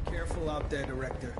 Careful out there, Director.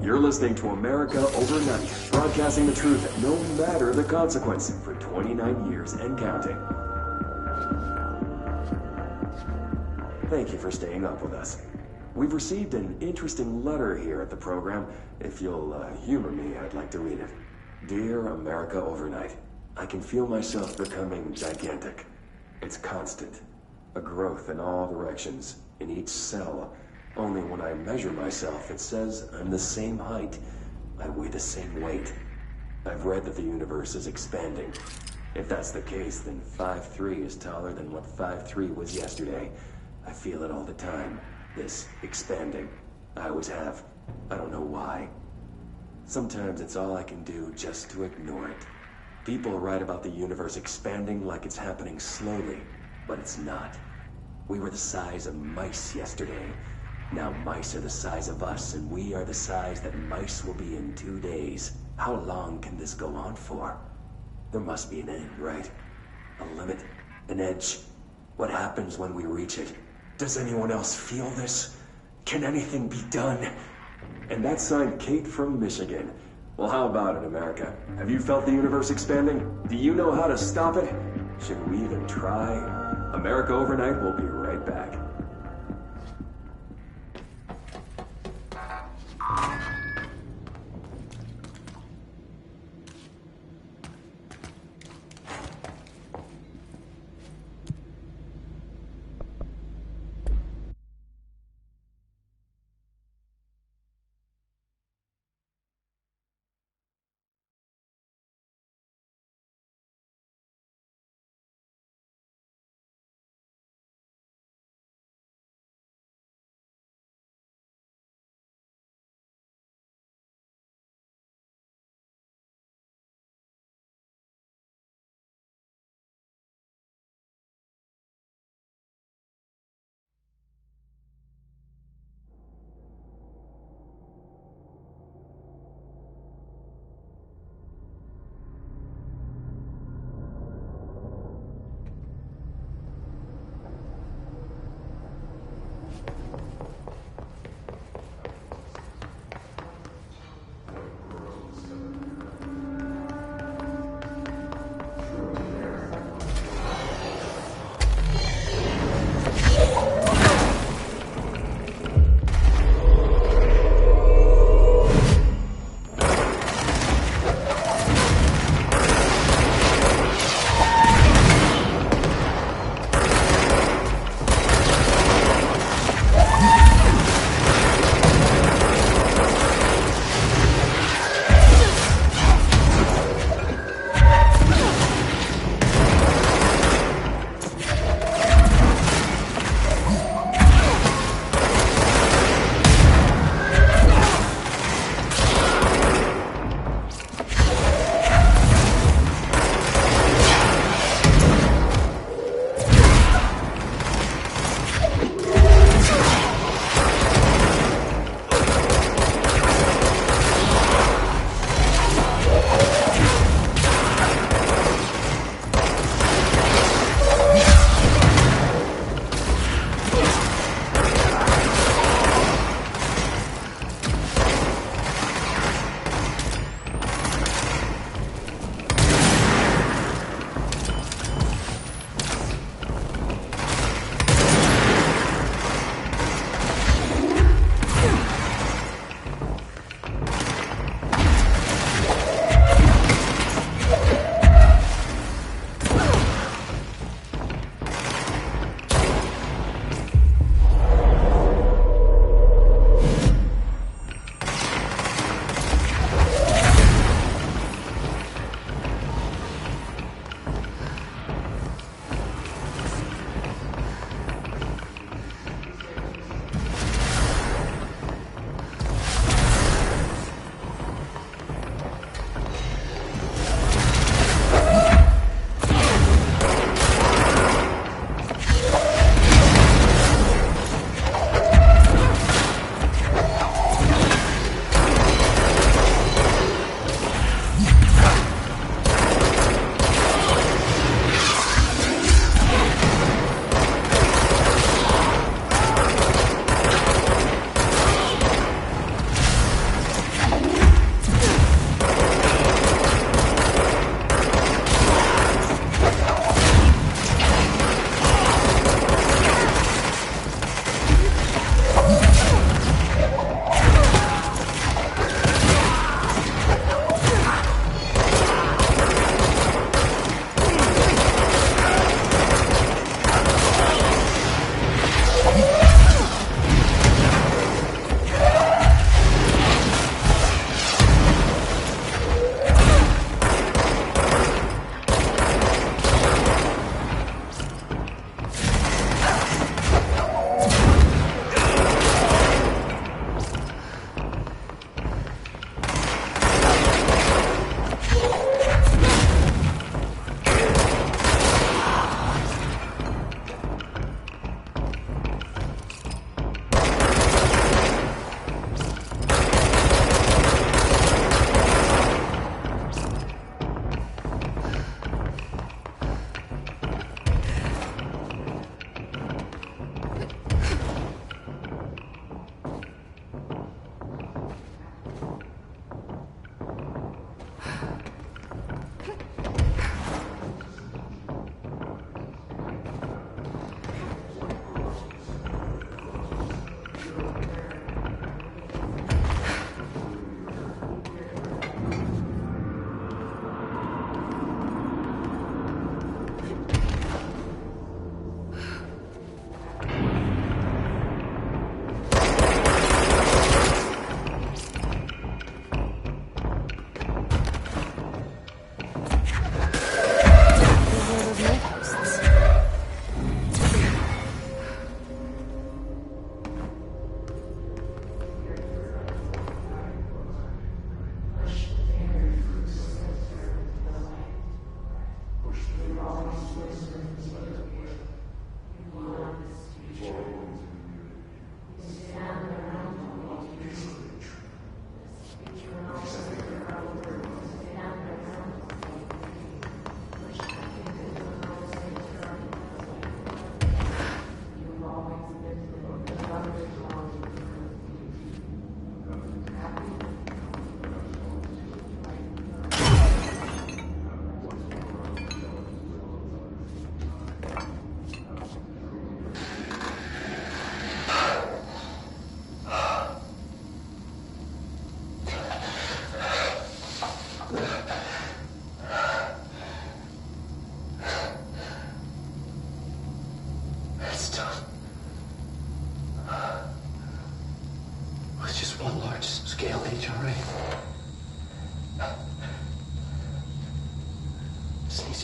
You're listening to America Overnight, broadcasting the truth no matter the consequence for 29 years and counting. Thank you for staying up with us. We've received an interesting letter here at the program. If you'll humor me, I'd like to read it. Dear America Overnight, I can feel myself becoming gigantic. It's constant. A growth in all directions, in each cell. Only when I measure myself, it says I'm the same height. I weigh the same weight. I've read that the universe is expanding. If that's the case, then 5'3" is taller than what 5'3" was yesterday. I feel it all the time. This expanding. I always have. I don't know why. Sometimes it's all I can do just to ignore it. People write about the universe expanding like it's happening slowly, but it's not. We were the size of mice yesterday. Now mice are the size of us, and we are the size that mice will be in 2 days. How long can this go on for? There must be an end, right? A limit? An edge? What happens when we reach it? Does anyone else feel this? Can anything be done? And that's signed Kate from Michigan. Well, how about it, America? Have you felt the universe expanding? Do you know how to stop it? Should we even try? America Overnight will be right back.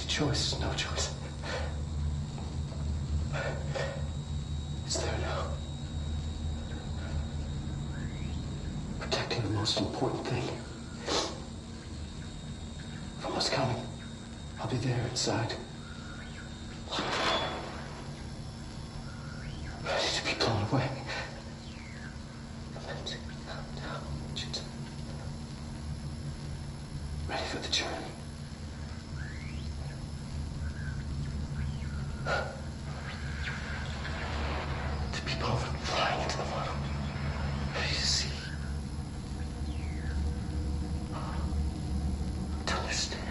Choice, no choice. It's there now. Protecting the most important thing from what's coming. I'll be there inside. Ready to be blown away. Ready for the journey. To be both flying into the bottom. Ready to see. To understand.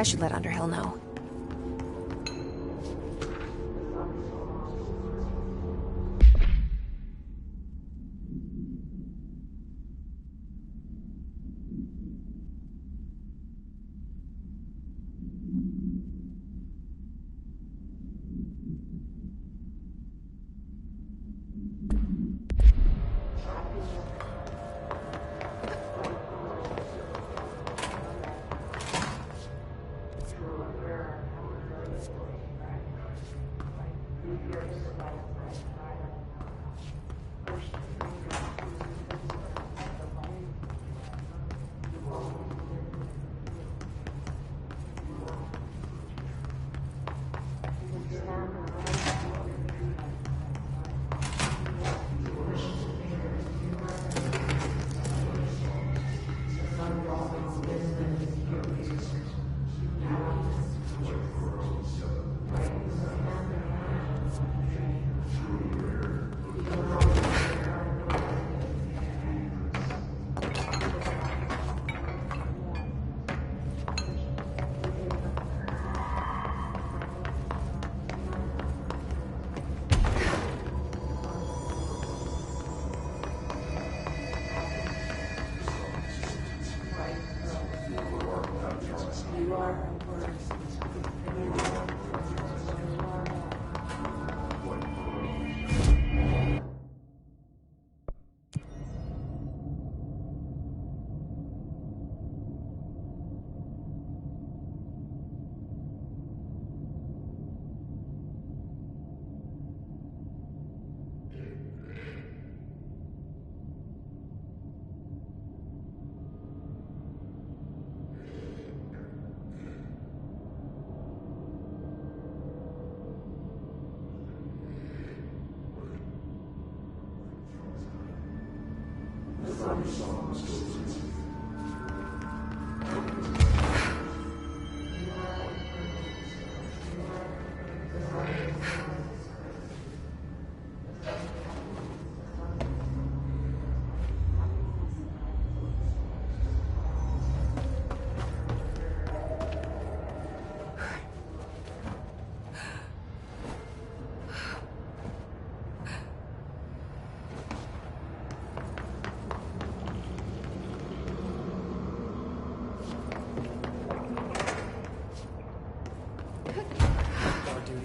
I should let Underhill know.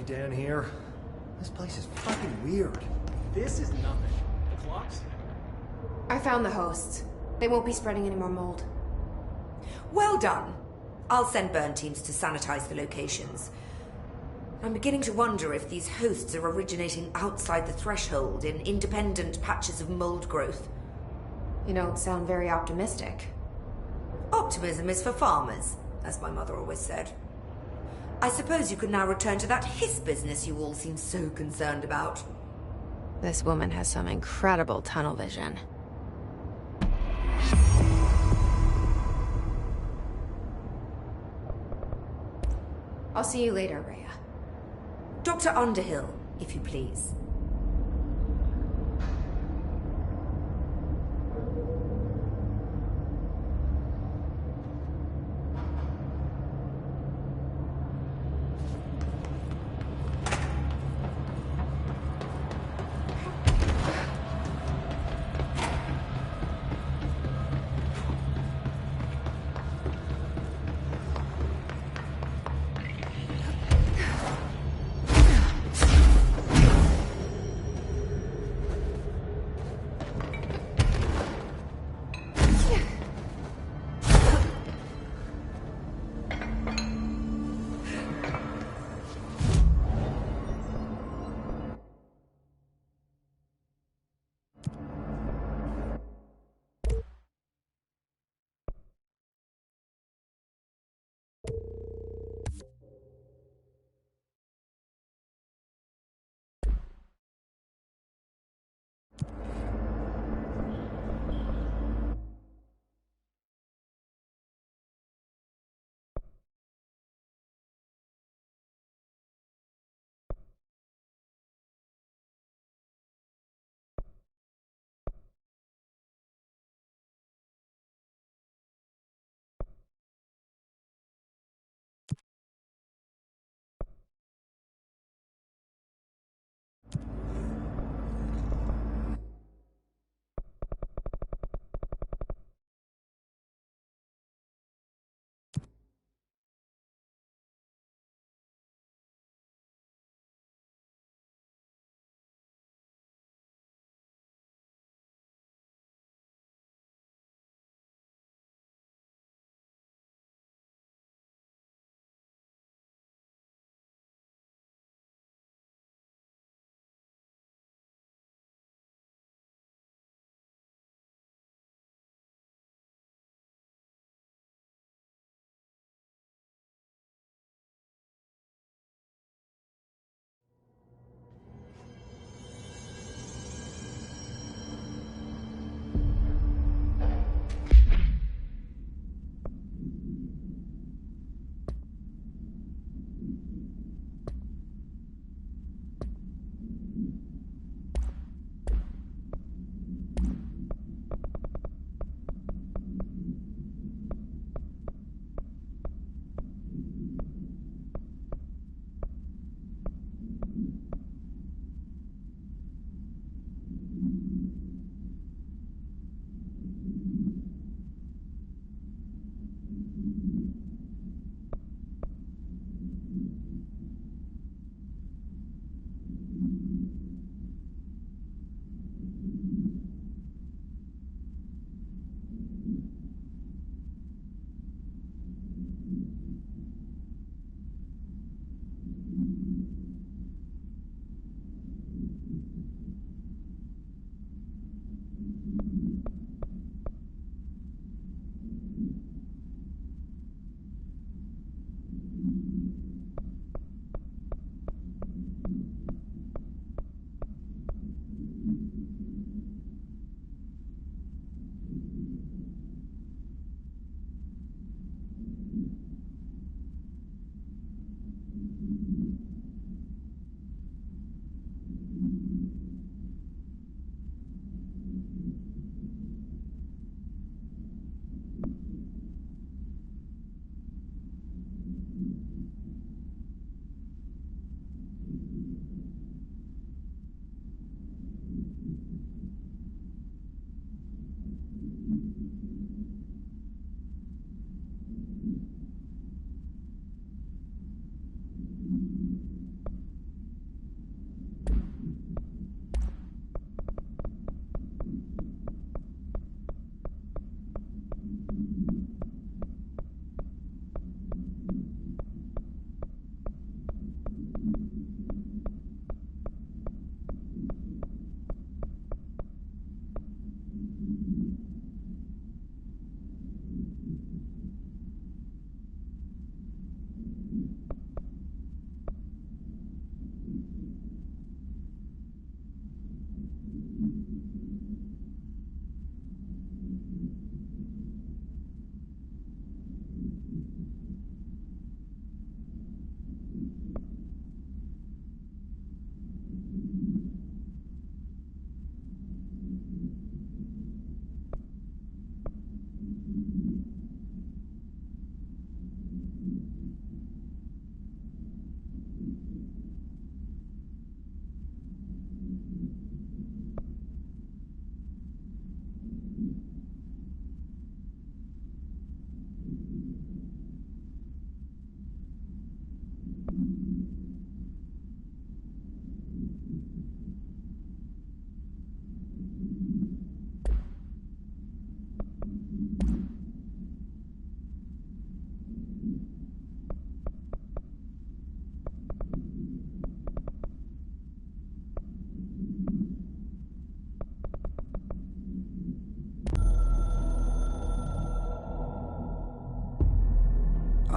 Down here. This place is fucking weird. This is nothing. The clocks? I found the hosts. They won't be spreading any more mold. Well done. I'll send burn teams to sanitize the locations. I'm beginning to wonder if these hosts are originating outside the threshold in independent patches of mold growth. You don't sound very optimistic. Optimism is for farmers, as my mother always said. I suppose you could now return to that hiss business you all seem so concerned about. This woman has some incredible tunnel vision. I'll see you later, Rhea. Dr. Underhill, if you please.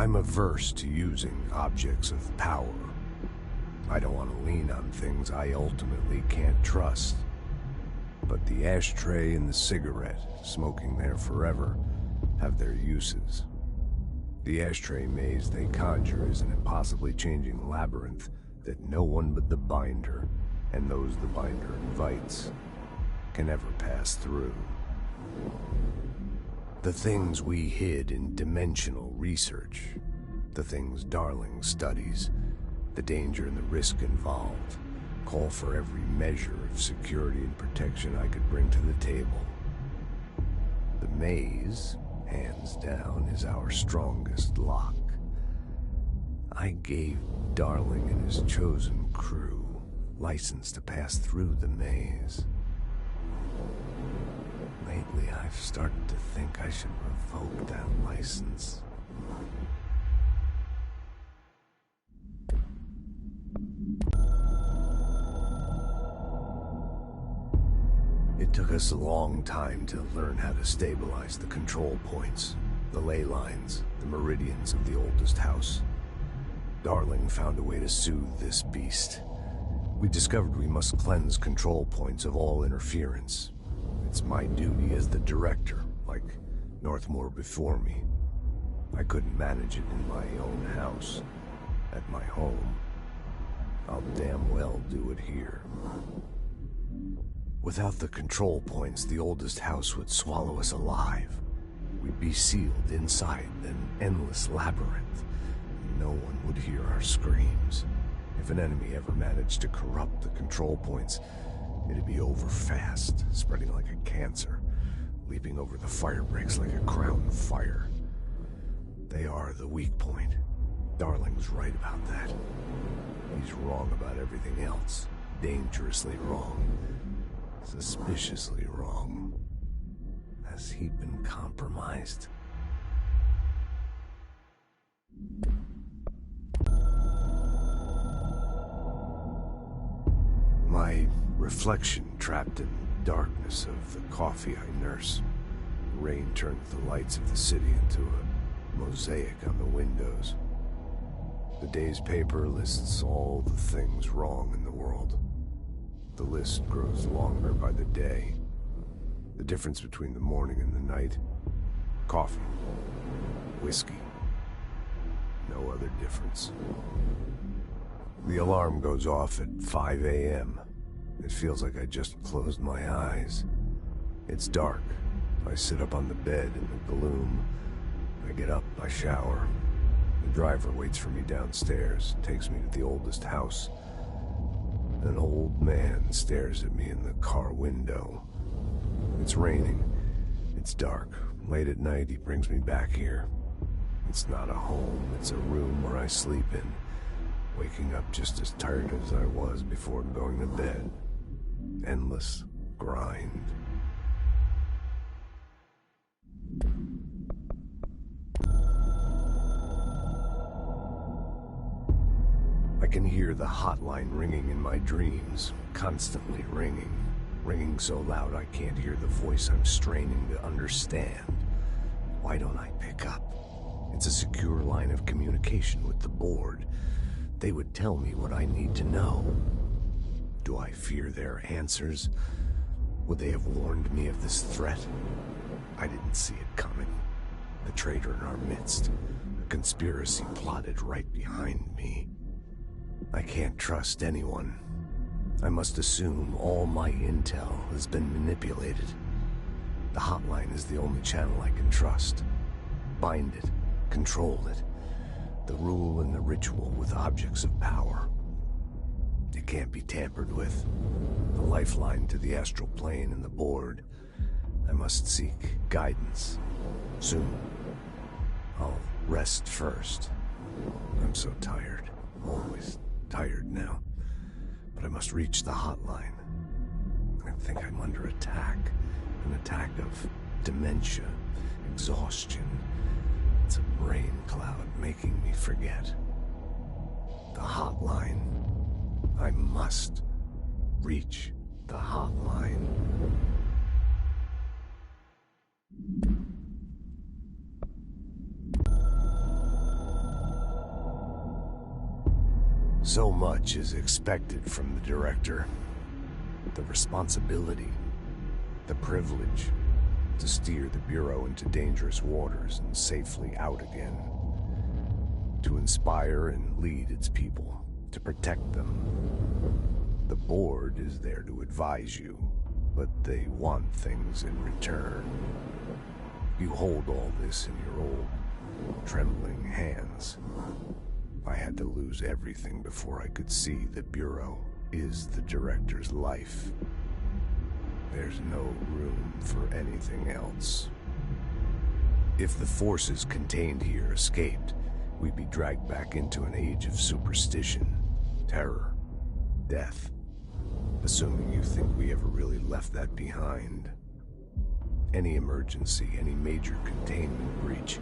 I'm averse to using objects of power. I don't want to lean on things I ultimately can't trust. But the ashtray and the cigarette, smoking there forever, have their uses. The ashtray maze they conjure is an impossibly changing labyrinth that no one but the Binder, and those the Binder invites, can ever pass through. The things we hid in dimensional research, the things Darling studies, the danger and the risk involved, call for every measure of security and protection I could bring to the table. The maze, hands down, is our strongest lock. I gave Darling and his chosen crew license to pass through the maze. Lately, I've started to think I should revoke that license. It took us a long time to learn how to stabilize the control points, the ley lines, the meridians of the oldest house. Darling found a way to soothe this beast. We discovered we must cleanse control points of all interference. It's my duty as the director, like Northmore before me. I couldn't manage it in my own house, at my home. I'll damn well do it here. Without the control points, the oldest house would swallow us alive. We'd be sealed inside an endless labyrinth. No one would hear our screams. If an enemy ever managed to corrupt the control points, it'd be over fast, spreading like a cancer, leaping over the fire breaks like a crown of fire. They are the weak point. Darling's right about that. He's wrong about everything else. Dangerously wrong. Suspiciously wrong. Has he been compromised? My reflection trapped in the darkness of the coffee I nurse. Rain turned the lights of the city into a mosaic on the windows. The day's paper lists all the things wrong in the world. The list grows longer by the day. The difference between the morning and the night. Coffee. Whiskey. No other difference. The alarm goes off at 5 a.m. It feels like I just closed my eyes. It's dark. I sit up on the bed in the gloom. I get up, I shower. The driver waits for me downstairs, takes me to the oldest house. An old man stares at me in the car window. It's raining. It's dark. Late at night, he brings me back here. It's not a home, it's a room where I sleep in, waking up just as tired as I was before going to bed. Endless grind. I can hear the hotline ringing in my dreams, constantly ringing. Ringing so loud I can't hear the voice I'm straining to understand. Why don't I pick up? It's a secure line of communication with the board. They would tell me what I need to know. Do I fear their answers? Would they have warned me of this threat? I didn't see it coming. The traitor in our midst. A conspiracy plotted right behind me. I can't trust anyone. I must assume all my intel has been manipulated. The hotline is the only channel I can trust. Bind it, control it. The rule and the ritual with objects of power. It can't be tampered with. The lifeline to the astral plane and the board. I must seek guidance. Soon. I'll rest first. I'm so tired. Always tired now. But I must reach the hotline. I think I'm under attack. An attack of dementia, exhaustion. It's a brain cloud making me forget. The hotline. I must reach the hotline. much is expected from the director. The responsibility, the privilege to steer the Bureau into dangerous waters and safely out again. To inspire and lead its people, to protect them. The board is there to advise you, but they want things in return. You hold all this in your old, trembling hands. I had to lose everything before I could see the Bureau is the director's life. There's no room for anything else. If the forces contained here escaped, we'd be dragged back into an age of superstition, terror, death. Assuming you think we ever really left that behind. Any emergency, any major containment breach,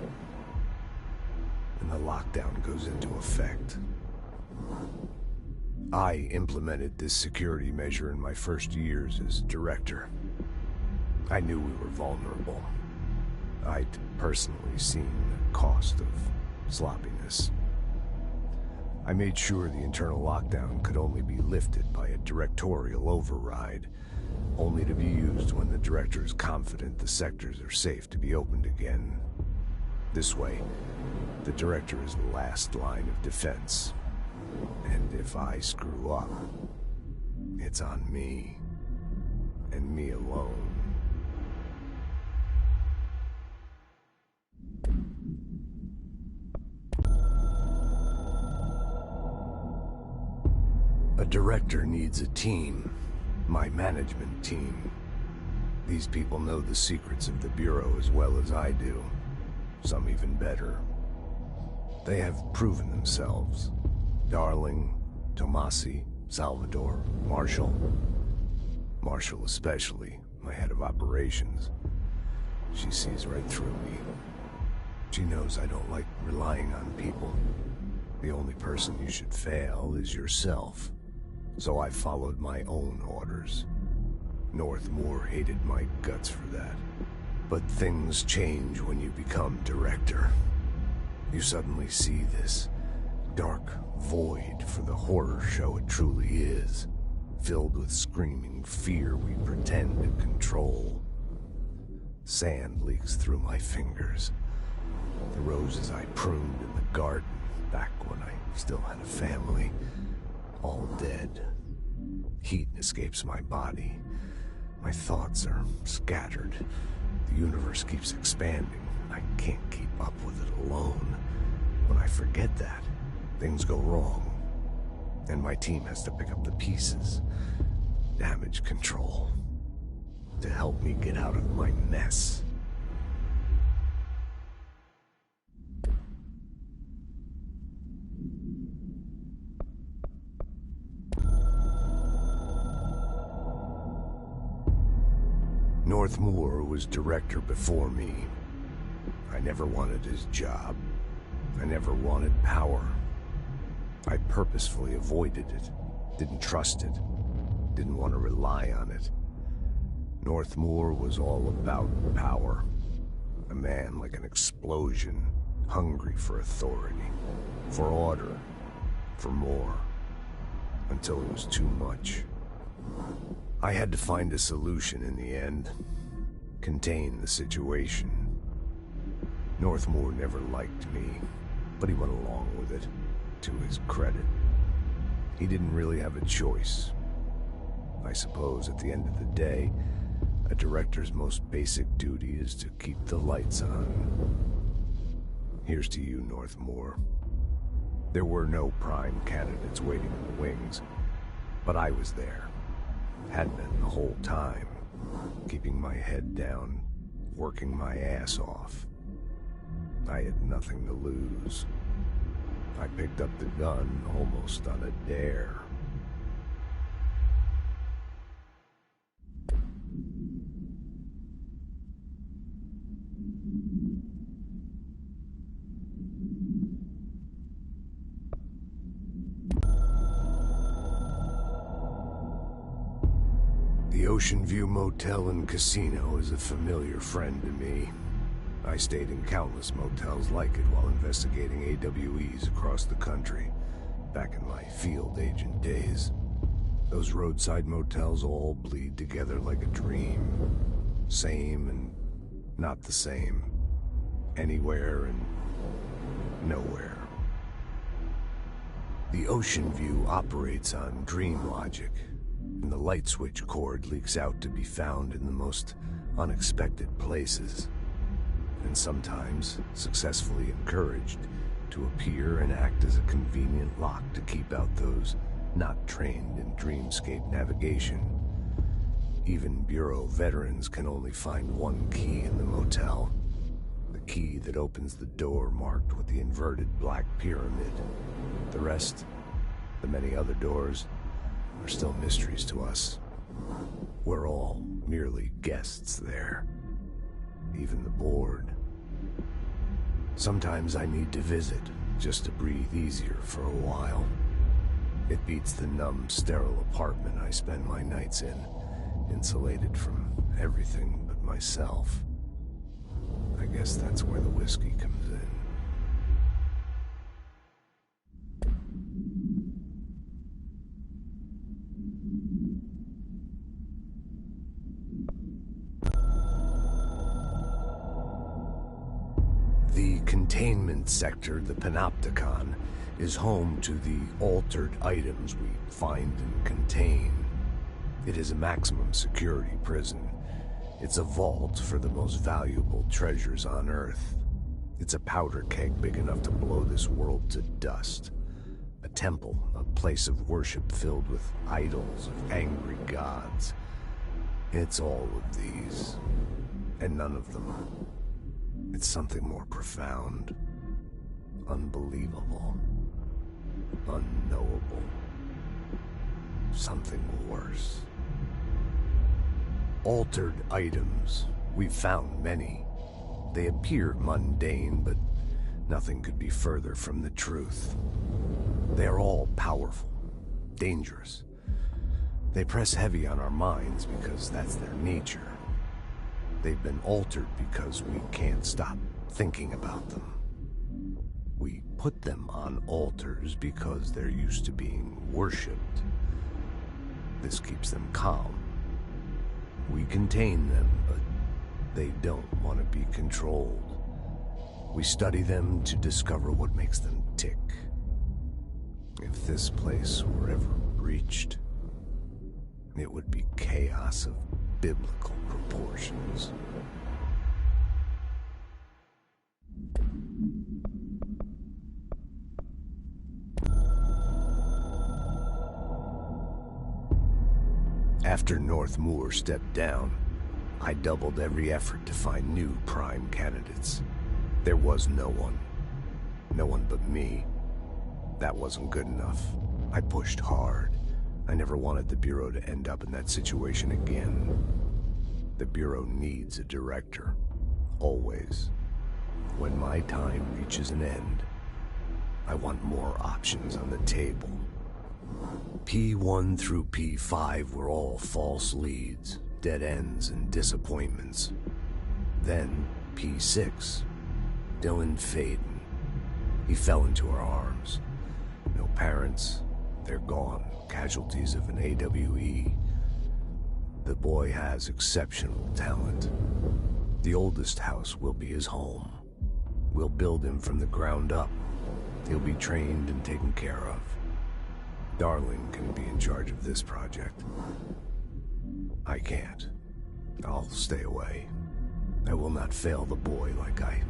and the lockdown goes into effect. I implemented this security measure in my first years as director. I knew we were vulnerable. I'd personally seen the cost of sloppiness. I made sure the internal lockdown could only be lifted by a directorial override, only to be used when the director is confident the sectors are safe to be opened again. This way, the director is the last line of defense. And if I screw up, it's on me, and me alone. A director needs a team, my management team. These people know the secrets of the Bureau as well as I do, some even better. They have proven themselves. Darling, Tomasi, Salvador, Marshall. Marshall especially, my head of operations. She sees right through me. She knows I don't like relying on people. The only person you should fail is yourself. So I followed my own orders. Northmoor hated my guts for that. But things change when you become director. You suddenly see this dark void for the horror show it truly is, filled with screaming fear we pretend to control. Sand leaks through my fingers. The roses I pruned in the garden back when I still had a family, all dead. Heat escapes my body. My thoughts are scattered. The universe keeps expanding. I can't keep up with it alone. When I forget that, things go wrong. And my team has to pick up the pieces. Damage control. To help me get out of my mess. Northmoor was director before me. I never wanted his job. I never wanted power. I purposefully avoided it, didn't trust it, didn't want to rely on it. Northmoor was all about power. A man like an explosion, hungry for authority, for order, for more, until it was too much. I had to find a solution in the end, contain the situation. Northmoor never liked me, but he went along with it, to his credit. He didn't really have a choice. I suppose at the end of the day, a director's most basic duty is to keep the lights on. Here's to you, Northmoor. There were no prime candidates waiting in the wings, but I was there. Had been the whole time, keeping my head down, working my ass off. I had nothing to lose. I picked up the gun almost on a dare. The Ocean View Motel and Casino is a familiar friend to me. I stayed in countless motels like it while investigating AWEs across the country. back in my field agent days. Those roadside motels all bleed together like a dream. Same and not the same. Anywhere and nowhere. The ocean view operates on dream logic, and the light switch cord leaks out to be found in the most unexpected places, and sometimes successfully encouraged to appear and act as a convenient lock to keep out those not trained in dreamscape navigation. Even Bureau veterans can only find one key in the motel. The key that opens the door marked with the inverted black pyramid. The rest, the many other doors, are still mysteries to us. We're all merely guests there. Even the board. Sometimes I need to visit, just to breathe easier for a while. It beats the numb, sterile apartment I spend my nights in, insulated from everything but myself. I guess that's where the whiskey comes in. The containment sector, the Panopticon, is home to the altered items we find and contain. It is a maximum security prison. It's a vault for the most valuable treasures on Earth. It's a powder keg big enough to blow this world to dust. A temple, a place of worship filled with idols of angry gods. It's all of these, and none of them. It's something more profound, unbelievable, unknowable, something worse. Altered items. We've found many. They appear mundane, but nothing could be further from the truth. They're all powerful, dangerous. They press heavy on our minds because that's their nature. They've been altered because we can't stop thinking about them. We put them on altars because they're used to being worshipped. This keeps them calm. We contain them, but they don't want to be controlled. We study them to discover what makes them tick. If this place were ever breached, it would be chaos of biblical proportions. After North Moore stepped down, I doubled every effort to find new prime candidates. There was no one. No one but me. That wasn't good enough. I pushed hard. I never wanted the Bureau to end up in that situation again. The Bureau needs a director. Always. When my time reaches an end, I want more options on the table. P1 through P5 were all false leads, dead ends, and disappointments. Then P6, Dylan Faden. He fell into our arms. No parents, they're gone, casualties of an AWE. The boy has exceptional talent. The oldest house will be his home. We'll build him from the ground up. He'll be trained and taken care of. Darling can be in charge of this project. I can't. I'll stay away. I will not fail the boy like I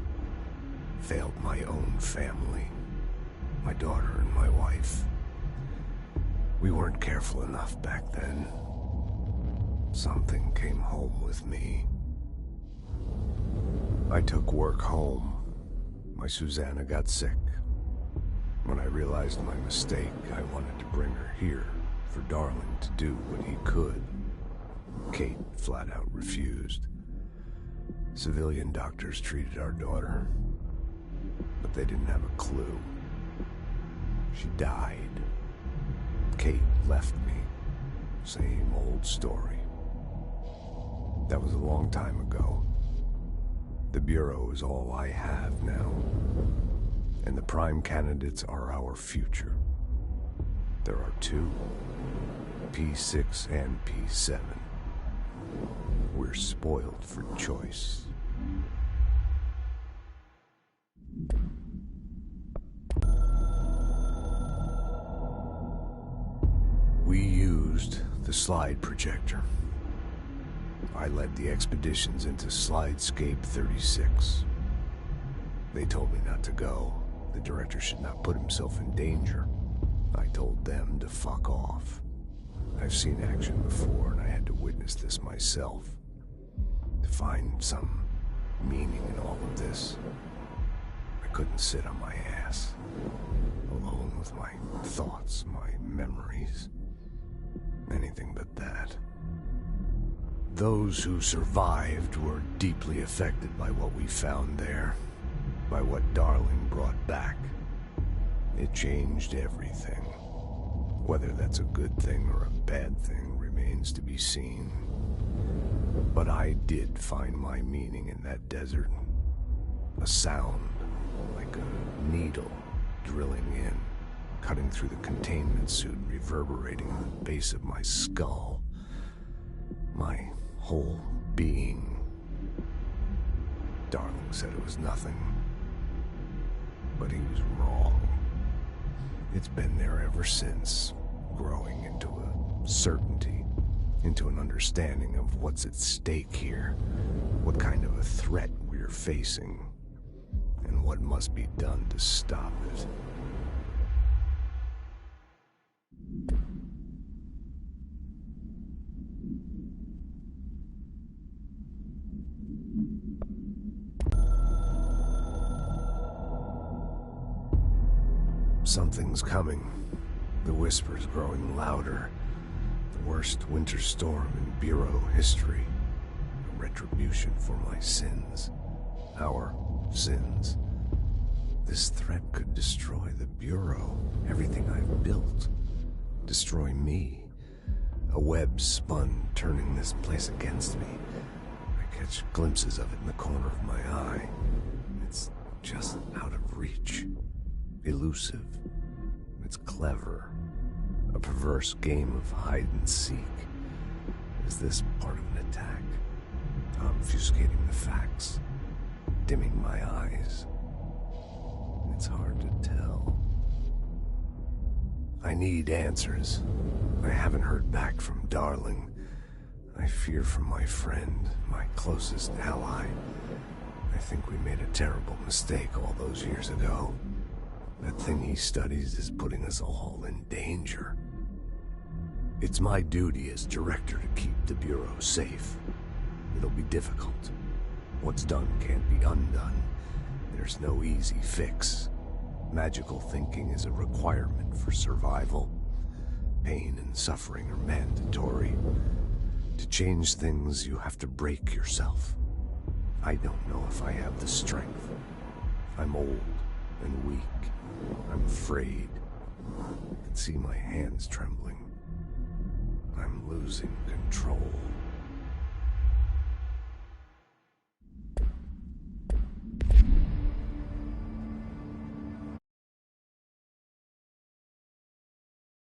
failed my own family. My daughter and my wife. We weren't careful enough back then. Something came home with me. I took work home. My Susanna got sick. When I realized my mistake, I wanted to bring her here for Darling to do what he could. Kate flat out refused. Civilian doctors treated our daughter, but they didn't have a clue. She died. Kate left me. Same old story. That was a long time ago. The Bureau is all I have now. And the prime candidates are our future. There are two, P6 and P7. We're spoiled for choice. We used the slide projector. I led the expeditions into Slidescape 36. They told me not to go. The director should not put himself in danger. I told them to fuck off. I've seen action before, and I had to witness this myself. To find some meaning in all of this, I couldn't sit on my ass, alone with my thoughts, my memories. Anything but that. Those who survived were deeply affected by what we found there, by what Darling brought back. It changed everything. Whether that's a good thing or a bad thing remains to be seen. But I did find my meaning in that desert. A sound, like a needle drilling in, cutting through the containment suit, reverberating in the base of my skull. My whole being. Darling said it was nothing. But he was wrong. It's been there ever since, growing into a certainty, into an understanding of what's at stake here, what kind of a threat we're facing, and what must be done to stop it. Something's coming. The whispers growing louder. The worst winter storm in Bureau history. A retribution for my sins. Our sins. This threat could destroy the Bureau, everything I've built. Destroy me. A web spun, turning this place against me. I catch glimpses of it in the corner of my eye. It's just out of reach. Elusive. It's clever. A perverse game of hide and seek. Is this part of an attack? Obfuscating the facts. Dimming my eyes. It's hard to tell. I need answers. I haven't heard back from Darling. I fear for my friend, my closest ally. I think we made a terrible mistake all those years ago. That thing he studies is putting us all in danger. It's my duty as director to keep the Bureau safe. It'll be difficult. What's done can't be undone. There's no easy fix. Magical thinking is a requirement for survival. Pain and suffering are mandatory. To change things, you have to break yourself. I don't know if I have the strength. I'm old and weak. I'm afraid. I can see my hands trembling. I'm losing control.